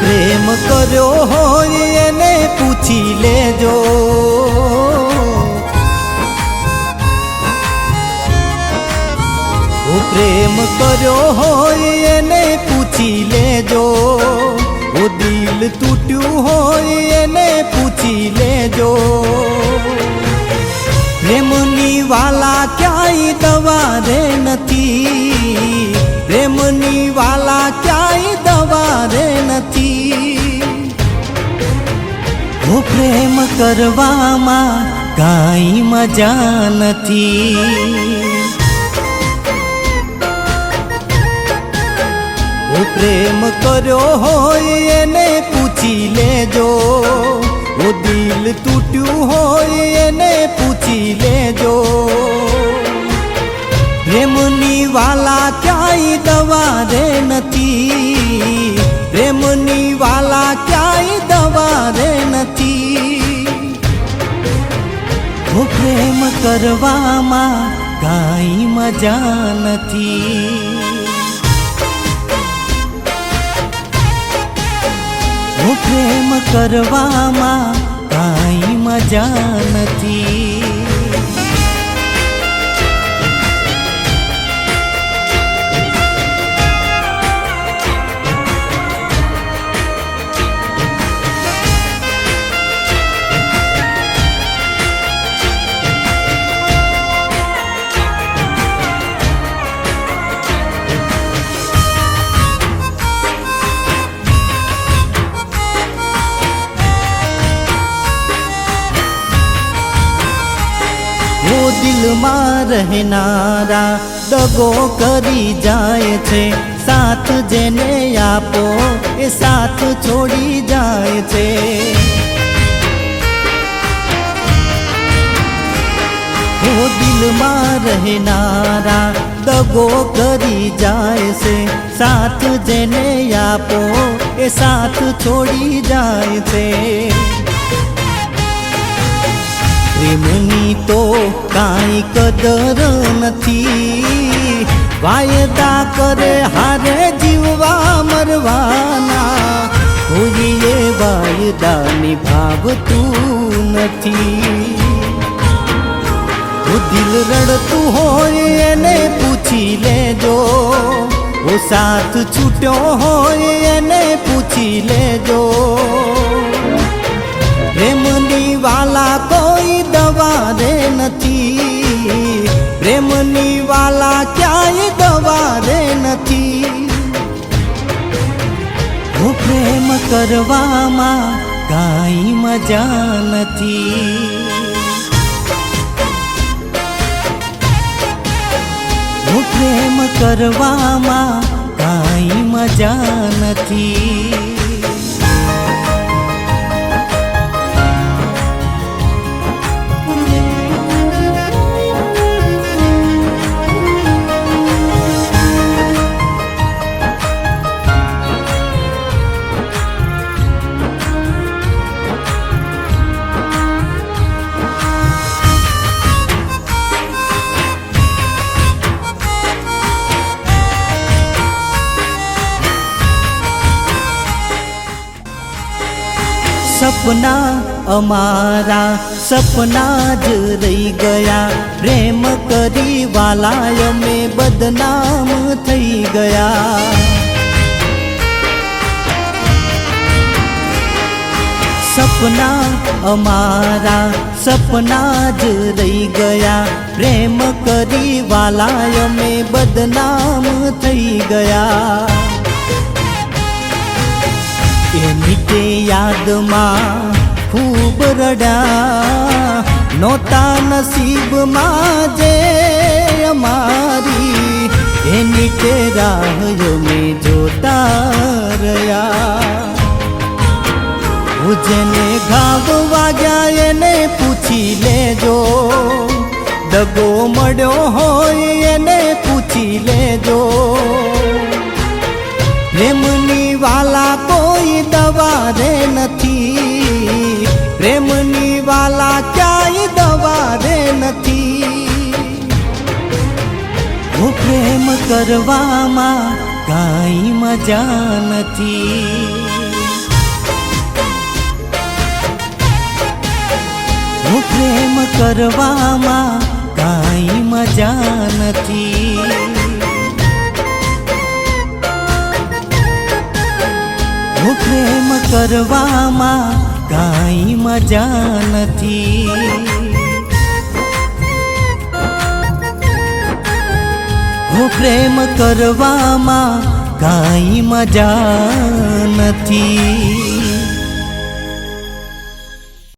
પ્રેમ કર્યો હોય એને પૂછી લેજો, પ્રેમ કર્યો હોય એને પૂછી લેજો, દિલ તૂટ્યું હોય એને પૂછી લેજો। પ્રેમની વાલા ક્યાંય દવા રે નથી, પ્રેમની વાલા ક્યાંય દવા રે નથી। પ્રેમ કરવામાં કાંઈ મજા નથી। પ્રેમ કર્યો હોય એને પૂછી લેજો, દિલ તૂટ્યું હોય એને પૂછી લેજો। પ્રેમની વાલા ક્યાંય દવા રે નથી, પ્રેમની વાલા ક્યાંય દવા રે નથી। પ્રેમ કરવામાં કાંઈ મજા નથી। પ્રેમ કરવામાં કાંઈ મજા નથી। દિલમાં રહેનારા દગો કરી જાય છે, સાથ જેને આપો એ સાથ છોડી જાય છે। દિલમાં રહેનારા દગો કરી જાય છે, સાથ જેને આપો એ સાથ છોડી જાય છે। પ્રેમની તો કાંઈ કદર નથી, વાયદા કરે હારે જીવવા મરવાના, કોઈ એ વાયદા નિભાવતું નથી। દિલ રડતું હોય એને પૂછી લેજો, સાથ છૂટ્યો હોય એને પૂછી લેજો। પ્રેમની વાલા કોઈ દવા રે નથી, પ્રેમની વાલા ક્યાંય દવા રે નથી। પ્રેમ કરવામાં કાંઈ મજા નથી। પ્રેમ કરવામાં કાંઈ મજા નથી। સપના અમારા સપના જ રહી ગયા, પ્રેમ કરી વાલા અમે બદનામ થઈ ગયા। સપના અમારા સપના જ રહી ગયા, પ્રેમ કરી વાલા અમે બદનામ થઈ ગયા। એની તે યાદમાં ખૂબ રડ્યા, નોતા નસીબમાં જે અમારી, એની તે રાહ મેં જોતા રહ્યા। જેને ઘાવ વાગ્યા એને પૂછી લેજો, દગો મળ્યો હોય એને પૂછી લેજો। પ્રેમની વાલા કોઈ દવા રે નથી, પ્રેમની વાલા ક્યાંય દવા રે નથી। પ્રેમ કરવામાં કાંઈ મજા નથી। હું પ્રેમ કરવામાં કાંઈ મજા નથી. હું પ્રેમ કરવામાં કાંઈ મજા નથી. હું પ્રેમ કરવામાં કાંઈ મજા નથી.